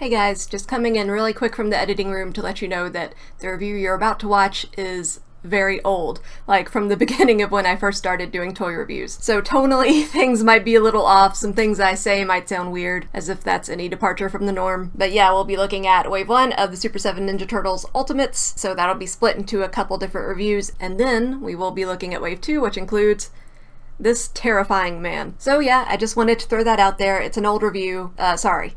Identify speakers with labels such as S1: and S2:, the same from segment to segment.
S1: Hey guys, just coming in really quick from the editing room to let you know that the review you're about to watch is very old, like from the beginning of when I first started doing toy reviews. So tonally, things might be a little off, some things I say might sound weird, as if that's any departure from the norm. But yeah, we'll be looking at Wave 1 of the Super 7 Ninja Turtles Ultimates, so that'll be split into a couple different reviews, and then we will be looking at Wave 2, which includes this terrifying man. So yeah, I just wanted to throw that out there. It's an old review. Sorry.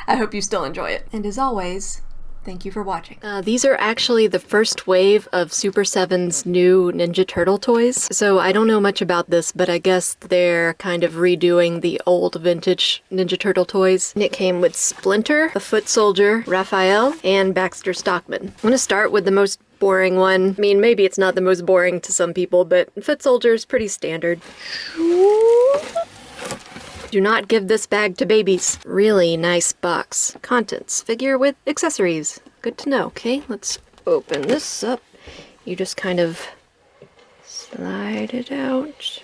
S1: I hope you still enjoy it. And as always, thank you for watching. These are actually the first wave of Super 7's new Ninja Turtle toys. So I don't know much about this, but I guess they're kind of redoing the old vintage Ninja Turtle toys. And it came with Splinter, the Foot Soldier, Raphael, and Baxter Stockman. I'm gonna start with the most boring one. I mean, maybe it's not the most boring to some people, but Foot Soldier is pretty standard. Do not give this bag to babies. Really nice box. Contents. Figure with accessories. Good to know. Okay, let's open this up. You just kind of slide it out.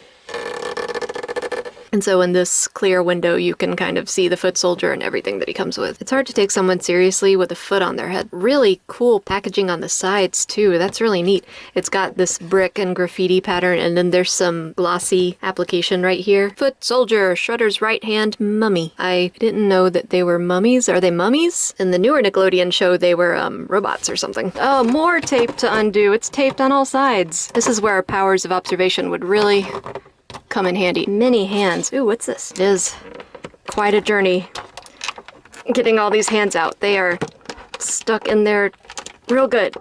S1: And so in this clear window, you can kind of see the Foot Soldier and everything that he comes with. It's hard to take someone seriously with a foot on their head. Really cool packaging on the sides, too. That's really neat. It's got this brick and graffiti pattern, and then there's some glossy application right here. Foot Soldier, Shredder's right hand mummy. I didn't know that they were mummies. Are they mummies? In the newer Nickelodeon show, they were robots or something. Oh, more tape to undo. It's taped on all sides. This is where our powers of observation would really come in handy. Many hands. Ooh, what's this? It is quite a journey getting all these hands out. They are stuck in there real good.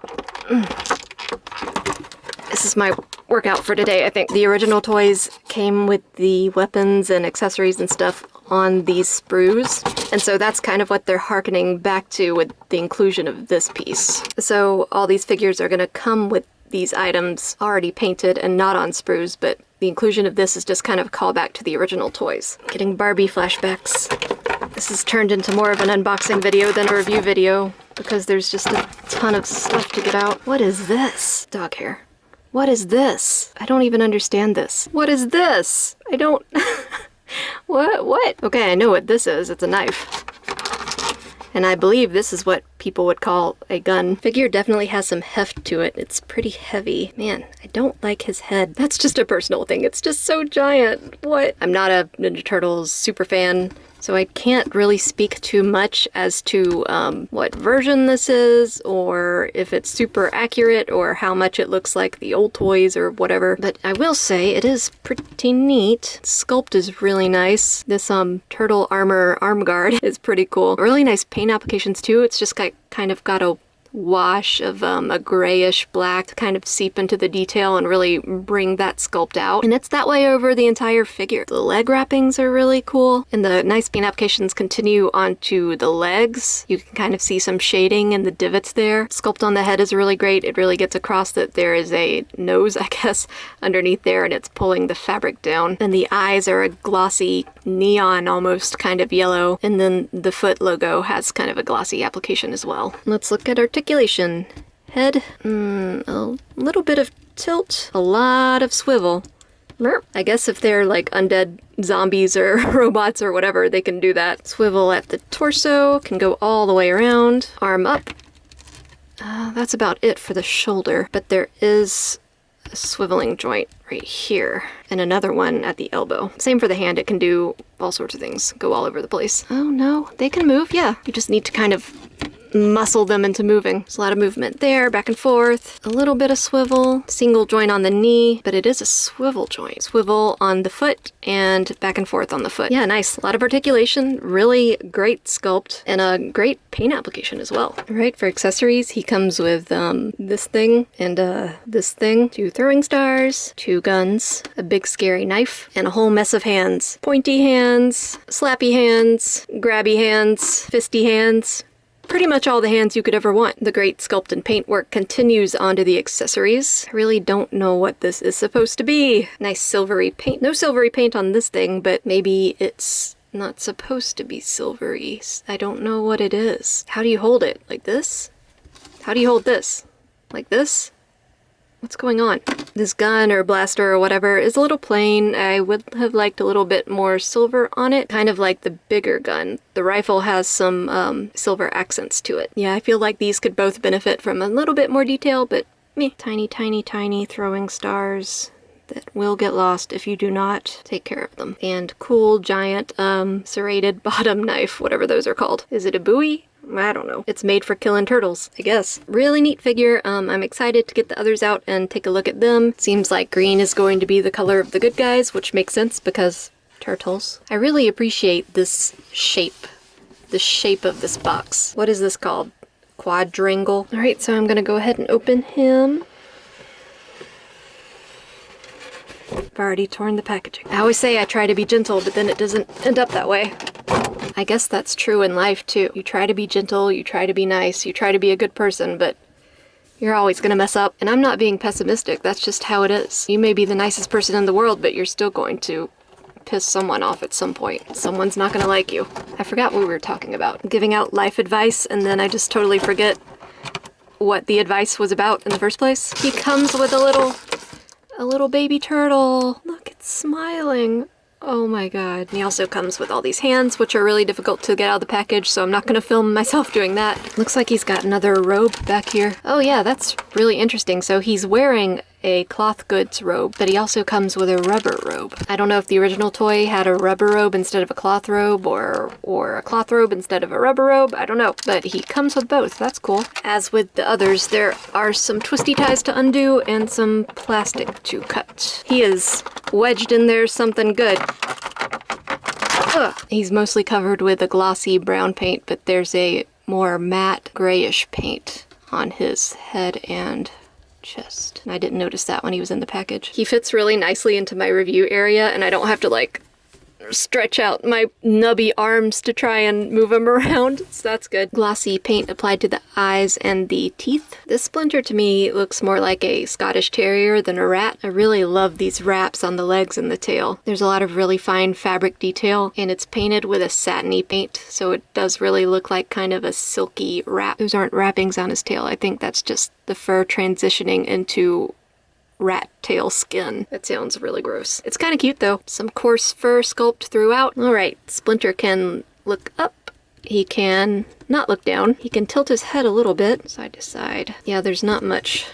S1: This is my workout for today, I think. The original toys came with the weapons and accessories and stuff on these sprues, and so that's kind of what they're hearkening back to with the inclusion of this piece. So all these figures are going to come with these items already painted and not on sprues, but the inclusion of this is just kind of a callback to the original toys. Getting Barbie flashbacks. This has turned into more of an unboxing video than a review video because there's just a ton of stuff to get out. What is this? Dog hair. What is this? I don't even understand this. What is this? I don't... What? Okay, I know what this is. It's a knife. And I believe this is what people would call a gun. Figure definitely has some heft to it. It's pretty heavy. Man, I don't like his head. That's just a personal thing. It's just so giant. What? I'm not a Ninja Turtles super fan, so I can't really speak too much as to what version this is, or if it's super accurate, or how much it looks like the old toys, or whatever. But I will say it is pretty neat. Sculpt is really nice. This turtle armor arm guard is pretty cool. Really nice paint applications too. It's just kind of got a wash of a grayish black to kind of seep into the detail and really bring that sculpt out. And it's that way over the entire figure. The leg wrappings are really cool, and the nice paint applications continue onto the legs. You can kind of see some shading in the divots there. Sculpt on the head is really great. It really gets across that there is a nose, I guess, underneath there, and it's pulling the fabric down. And the eyes are a glossy neon, almost kind of yellow. And then the foot logo has kind of a glossy application as well. Let's look at articulation. Head, a little bit of tilt, a lot of swivel. I guess if they're like undead zombies or robots or whatever, they can do that. Swivel at the torso, can go all the way around. Arm up. That's about it for the shoulder, but there is a swiveling joint right here, and another one at the elbow. Same for the hand, it can do all sorts of things, go all over the place. Oh no, they can move, yeah. You just need to kind of muscle them into moving. There's a lot of movement there, back and forth. A little bit of swivel, single joint on the knee, but it is a swivel joint. Swivel on the foot and back and forth on the foot. Yeah, nice. A lot of articulation, really great sculpt, and a great paint application as well. All right, for accessories, he comes with this thing and this thing, 2 throwing stars, 2 guns, a big scary knife, and a whole mess of hands. Pointy hands, slappy hands, grabby hands, fisty hands. Pretty much all the hands you could ever want. The great sculpt and paint work continues onto the accessories. I really don't know what this is supposed to be. Nice silvery paint. No silvery paint on this thing, but maybe it's not supposed to be silvery. I don't know what it is. How do you hold it? Like this? How do you hold this? Like this? What's going on? This gun or blaster or whatever is a little plain. I would have liked a little bit more silver on it, kind of like the bigger gun. The rifle has some silver accents to it. Yeah, I feel like these could both benefit from a little bit more detail, but meh. Tiny, tiny, tiny throwing stars that will get lost if you do not take care of them. And cool giant serrated bottom knife, whatever those are called. Is it a buoy? I don't know. It's made for killing turtles, I guess. Really neat figure. I'm excited to get the others out and take a look at them. Seems like green is going to be the color of the good guys, which makes sense because turtles. I really appreciate this shape. The shape of this box. What is this called? Quadrangle. Alright, so I'm gonna go ahead and open him. I've already torn the packaging. I always say I try to be gentle, but then it doesn't end up that way. I guess that's true in life too. You try to be gentle, you try to be nice, you try to be a good person, but you're always gonna mess up. And I'm not being pessimistic, that's just how it is. You may be the nicest person in the world, but you're still going to piss someone off at some point. Someone's not gonna like you. I forgot what we were talking about. Giving out life advice, and then I just totally forget what the advice was about in the first place. He comes with a little baby turtle. Look, it's smiling. Oh my god. And he also comes with all these hands, which are really difficult to get out of the package, so I'm not gonna film myself doing that. Looks like he's got another robe back here. Oh yeah, that's really interesting. So he's wearing a cloth goods robe, but he also comes with a rubber robe. I don't know if the original toy had a rubber robe instead of a cloth robe, or a cloth robe instead of a rubber robe. I don't know, but he comes with both. That's cool. As with the others, there are some twisty ties to undo and some plastic to cut. He is wedged in there something good. Ugh. He's mostly covered with a glossy brown paint, but there's a more matte grayish paint on his head and chest. I didn't notice that when he was in the package. He fits really nicely into my review area, and I don't have to like stretch out my nubby arms to try and move him around, so that's good. Glossy paint applied to the eyes and the teeth. This Splinter to me looks more like a Scottish Terrier than a rat. I really love these wraps on the legs and the tail. There's a lot of really fine fabric detail, and it's painted with a satiny paint, so it does really look like kind of a silky wrap. Those aren't wrappings on his tail. I think that's just the fur transitioning into rat tail skin. That sounds really gross. It's kind of cute though. Some coarse fur sculpt throughout. Alright, Splinter can look up. He can not look down. He can tilt his head a little bit, side to side. Yeah, there's not much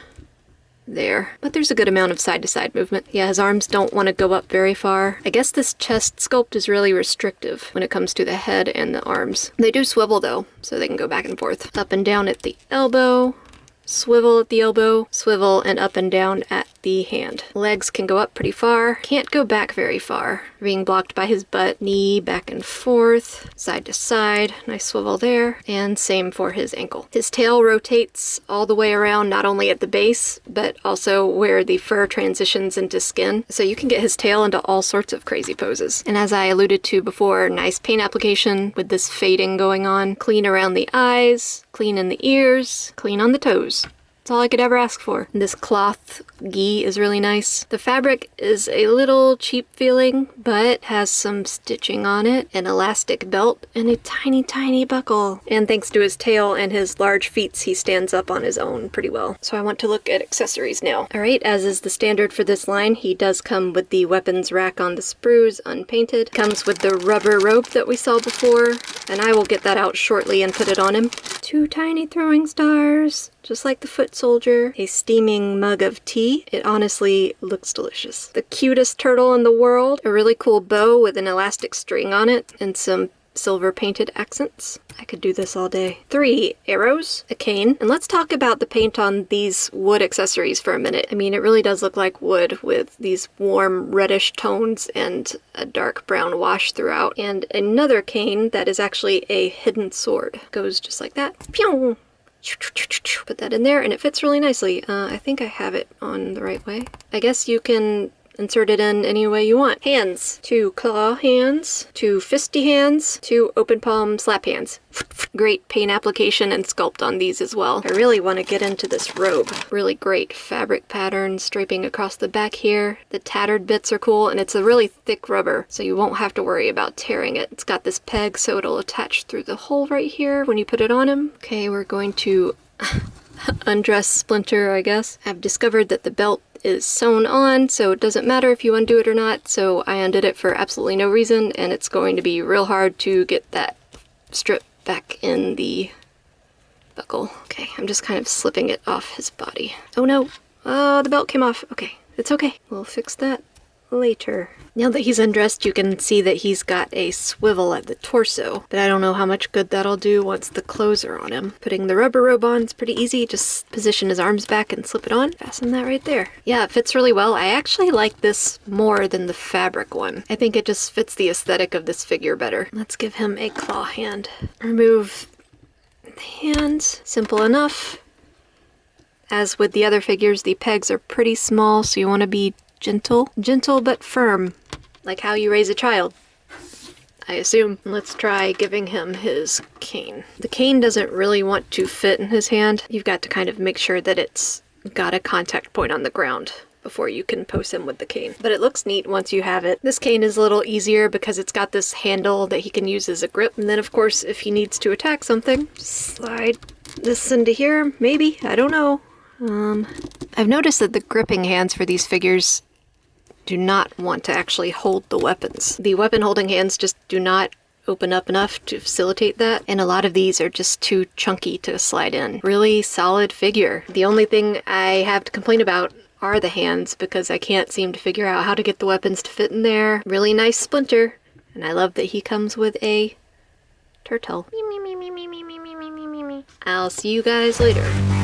S1: there, but there's a good amount of side to side movement. Yeah, his arms don't want to go up very far. I guess this chest sculpt is really restrictive when it comes to the head and the arms. They do swivel though, so they can go back and forth. Up and down at the elbow. Swivel at the elbow, swivel and up and down at the hand. Legs can go up pretty far, can't go back very far, being blocked by his butt. Knee back and forth, side to side, nice swivel there, and same for his ankle. His tail rotates all the way around, not only at the base, but also where the fur transitions into skin, so you can get his tail into all sorts of crazy poses. And as I alluded to before, nice paint application with this fading going on. Clean around the eyes, clean in the ears, clean on the toes. That's all I could ever ask for. And this cloth gi is really nice. The fabric is a little cheap feeling, but has some stitching on it, an elastic belt, and a tiny, tiny buckle. And thanks to his tail and his large feet, he stands up on his own pretty well. So I want to look at accessories now. Alright, as is the standard for this line, he does come with the weapons rack on the sprues, unpainted. Comes with the rubber robe that we saw before, and I will get that out shortly and put it on him. 2 tiny throwing stars, just like the foot soldier. A steaming mug of tea. It honestly looks delicious. The cutest turtle in the world. A really cool bow with an elastic string on it and some silver painted accents. I could do this all day. 3 arrows, a cane, and let's talk about the paint on these wood accessories for a minute. I mean, it really does look like wood with these warm reddish tones and a dark brown wash throughout. And another cane that is actually a hidden sword. Goes just like that. Pew! Put that in there and it fits really nicely. I think I have it on the right way. I guess you can insert it in any way you want. Hands. 2 claw hands, 2 fisty hands, 2 open palm slap hands. Great paint application and sculpt on these as well. I really want to get into this robe. Really great fabric pattern striping across the back here. The tattered bits are cool, and it's a really thick rubber, so you won't have to worry about tearing it. It's got this peg so it'll attach through the hole right here when you put it on him. Okay, we're going to undress Splinter, I guess. I've discovered that the belt is sewn on, so it doesn't matter if you undo it or not, so I undid it for absolutely no reason, and it's going to be real hard to get that strip back in the buckle. Okay, I'm just kind of slipping it off his body. Oh no! Oh, the belt came off. Okay, it's okay. We'll fix that later. Now that he's undressed, you can see that he's got a swivel at the torso, but I don't know how much good that'll do once the clothes are on him. Putting the rubber robe on is pretty easy. Just position his arms back and slip it on. Fasten that right there. Yeah, it fits really well. I actually like this more than the fabric one. I think it just fits the aesthetic of this figure better. Let's give him a claw hand. Remove the hands. Simple enough. As with the other figures, the pegs are pretty small, so you want to be gentle. Gentle but firm. Like how you raise a child, I assume. Let's try giving him his cane. The cane doesn't really want to fit in his hand. You've got to kind of make sure that it's got a contact point on the ground before you can pose him with the cane. But it looks neat once you have it. This cane is a little easier because it's got this handle that he can use as a grip. And then of course, if he needs to attack something, slide this into here, maybe, I don't know. I've noticed that the gripping hands for these figures do not want to actually hold the weapons. The weapon holding hands just do not open up enough to facilitate that, and a lot of these are just too chunky to slide in. Really solid figure. The only thing I have to complain about are the hands, because I can't seem to figure out how to get the weapons to fit in there. Really nice Splinter, and I love that he comes with a turtle. I'll see you guys later.